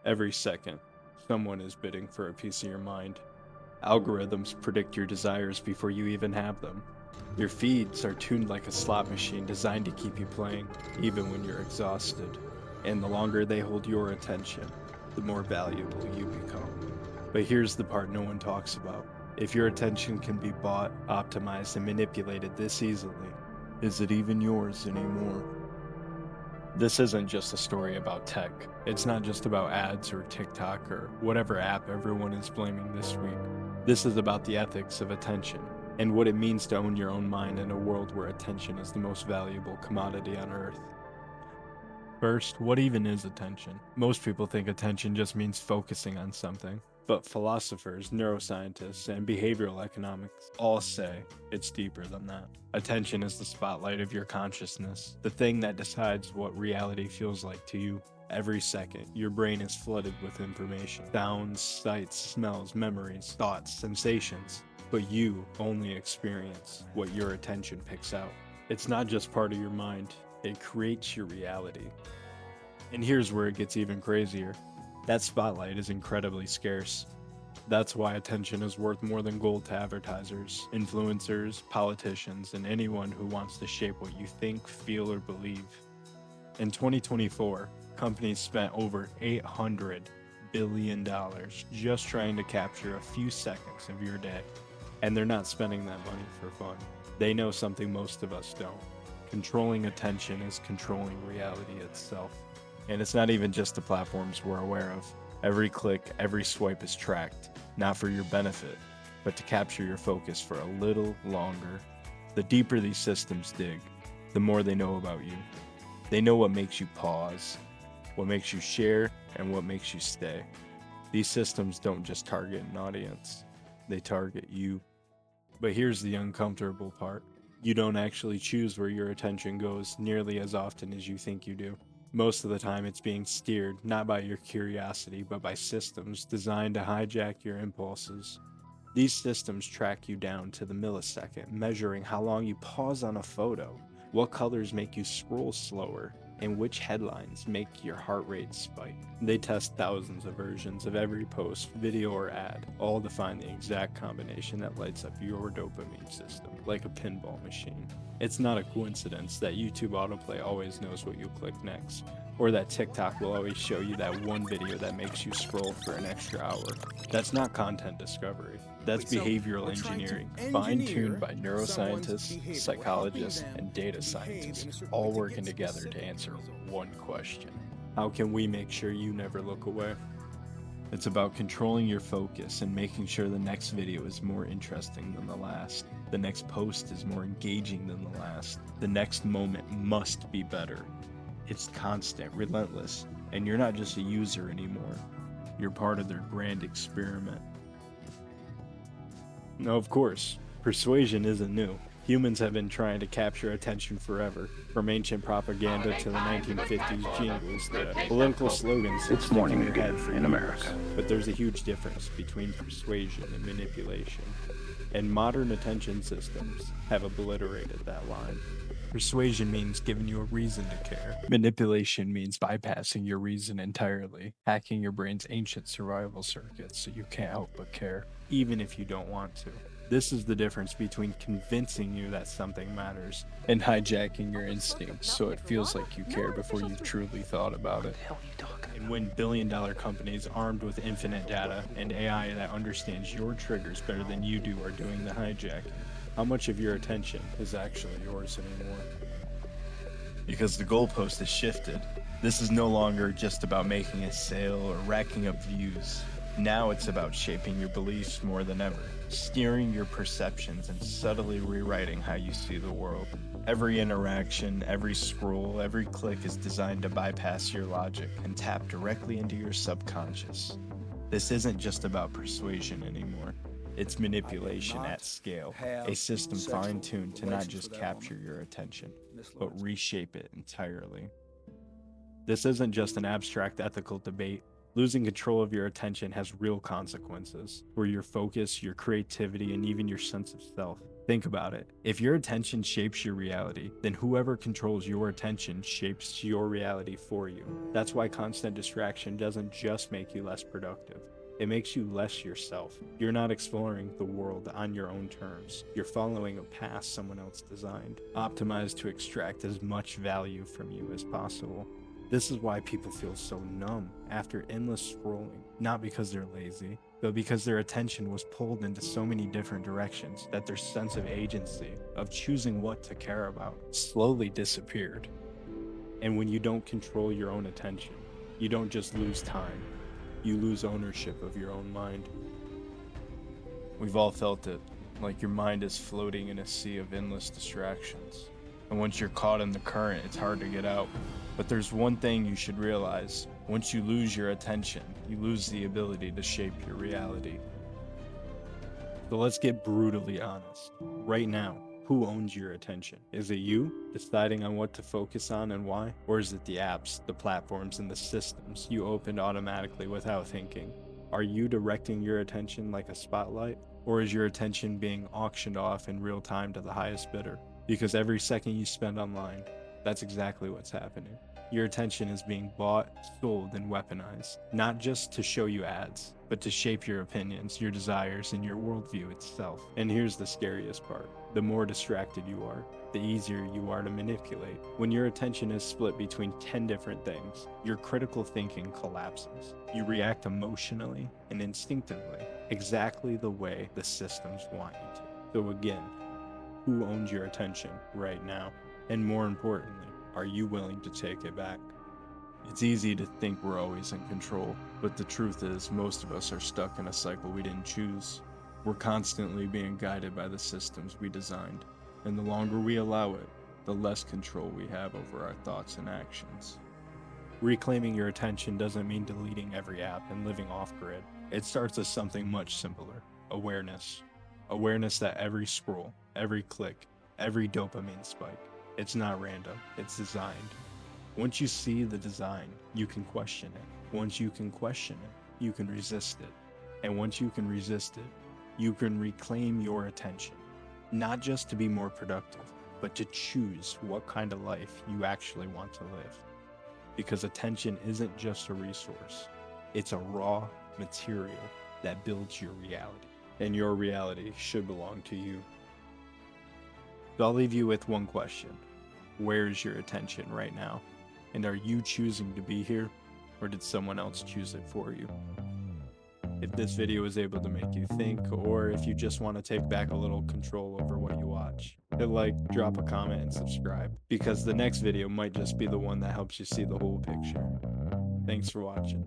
Every second, someone is bidding for a piece of your mind. Algorithms predict your desires before you even have them. Your feeds are tuned like a slot machine designed to keep you playing, even when you're exhausted. And the longer they hold your attention, the more valuable you become. But here's the part no one talks about. If your attention can be bought, optimized, and manipulated this easily, is it even yours anymore? This isn't just a story about tech. It's not just about ads or TikTok or whatever app everyone is blaming this week. This is about the ethics of attention and what it means to own your own mind in a world where attention is the most valuable commodity on earth. First, what even is attention? Most people think attention just means focusing on something, but philosophers, neuroscientists, and behavioral economics all say it's deeper than that. Attention is the spotlight of your consciousness, the thing that decides what reality feels like to you. Every second, your brain is flooded with information: sounds, sights, smells, memories, thoughts, sensations. But you only experience what your attention picks out. It's not just part of your mind, it creates your reality. And here's where it gets even crazier. That spotlight is incredibly scarce. That's why attention is worth more than gold to advertisers, influencers, politicians, and anyone who wants to shape what you think, feel, or believe. In 2024, companies spent over $800 billion just trying to capture a few seconds of your day. And they're not spending that money for fun. They know something most of us don't. Controlling attention is controlling reality itself. And it's not even just the platforms we're aware of. Every click, every swipe is tracked, not for your benefit, but to capture your focus for a little longer. The deeper these systems dig, the more they know about you. They know what makes you pause, what makes you share, and what makes you stay. These systems don't just target an audience, they target you. But here's the uncomfortable part. You don't actually choose where your attention goes nearly as often as you think you do. Most of the time it's being steered not by your curiosity, but by systems designed to hijack your impulses. These systems track you down to the millisecond, measuring how long you pause on a photo, what colors make you scroll slower, and which headlines make your heart rate spike. They test thousands of versions of every post, video, or ad, all to find the exact combination that lights up your dopamine system, like a pinball machine. It's not a coincidence that YouTube autoplay always knows what you'll click next, or that TikTok will always show you that one video that makes you scroll for an extra hour. That's not content discovery. That's behavioral engineering, fine-tuned by neuroscientists, psychologists, and data scientists, all working together to answer one question. How can we make sure you never look away? It's about controlling your focus and making sure the next video is more interesting than the last. The next post is more engaging than the last. The next moment must be better. It's constant, relentless, and you're not just a user anymore. You're part of their grand experiment. Now, of course, persuasion isn't new. Humans have been trying to capture attention forever, from ancient propaganda to the 1950s jingles to political slogans that stick in your head for years. But there's a huge difference between persuasion and manipulation, and modern attention systems have obliterated that line. Persuasion means giving you a reason to care. Manipulation means bypassing your reason entirely, hacking your brain's ancient survival circuits so you can't help but care, even if you don't want to. This is the difference between convincing you that something matters and hijacking your instincts so it feels like you care before you've truly thought about it. And when billion-dollar companies armed with infinite data and AI that understands your triggers better than you do are doing the hijacking, how much of your attention is actually yours anymore? Because the goalpost has shifted. This is no longer just about making a sale or racking up views. Now it's about shaping your beliefs more than ever, steering your perceptions and subtly rewriting how you see the world. Every interaction, every scroll, every click is designed to bypass your logic and tap directly into your subconscious. This isn't just about persuasion anymore. It's manipulation at scale, a system fine-tuned to not just capture your attention, but reshape it entirely. This isn't just an abstract ethical debate. Losing control of your attention has real consequences, where your focus, your creativity, and even your sense of self. Think about it. If your attention shapes your reality, then whoever controls your attention shapes your reality for you. That's why constant distraction doesn't just make you less productive. It makes you less yourself. You're not exploring the world on your own terms. You're following a path someone else designed, optimized to extract as much value from you as possible. This is why people feel so numb after endless scrolling, not because they're lazy, but because their attention was pulled into so many different directions that their sense of agency, of choosing what to care about, slowly disappeared. And when you don't control your own attention, you don't just lose time, you lose ownership of your own mind. We've all felt it, like your mind is floating in a sea of endless distractions. And once you're caught in the current, it's hard to get out. But there's one thing you should realize. Once you lose your attention, you lose the ability to shape your reality. So let's get brutally honest. Right now, who owns your attention? Is it you, deciding on what to focus on and why? Or is it the apps, the platforms, and the systems you opened automatically without thinking? Are you directing your attention like a spotlight? Or is your attention being auctioned off in real time to the highest bidder? Because every second you spend online, that's exactly what's happening. Your attention is being bought, sold, and weaponized, not just to show you ads, but to shape your opinions, your desires, and your worldview itself. And here's the scariest part. The more distracted you are, the easier you are to manipulate. When your attention is split between 10 different things, your critical thinking collapses. You react emotionally and instinctively, exactly the way the systems want you to. So again, who owns your attention right now? And more importantly, are you willing to take it back? It's easy to think we're always in control, but the truth is most of us are stuck in a cycle we didn't choose. We're constantly being guided by the systems we designed, and the longer we allow it, the less control we have over our thoughts and actions. Reclaiming your attention doesn't mean deleting every app and living off-grid. It starts as something much simpler: awareness. Awareness that every scroll, every click, every dopamine spike, it's not random, it's designed. Once you see the design, you can question it. Once you can question it, you can resist it. And once you can resist it, you can reclaim your attention. Not just to be more productive, but to choose what kind of life you actually want to live. Because attention isn't just a resource, it's a raw material that builds your reality. And your reality should belong to you. So I'll leave you with one question. Where is your attention right now? And are you choosing to be here, or did someone else choose it for you? If this video was able to make you think, or if you just want to take back a little control over what you watch, hit like, drop a comment, and subscribe, because the next video might just be the one that helps you see the whole picture. Thanks for watching.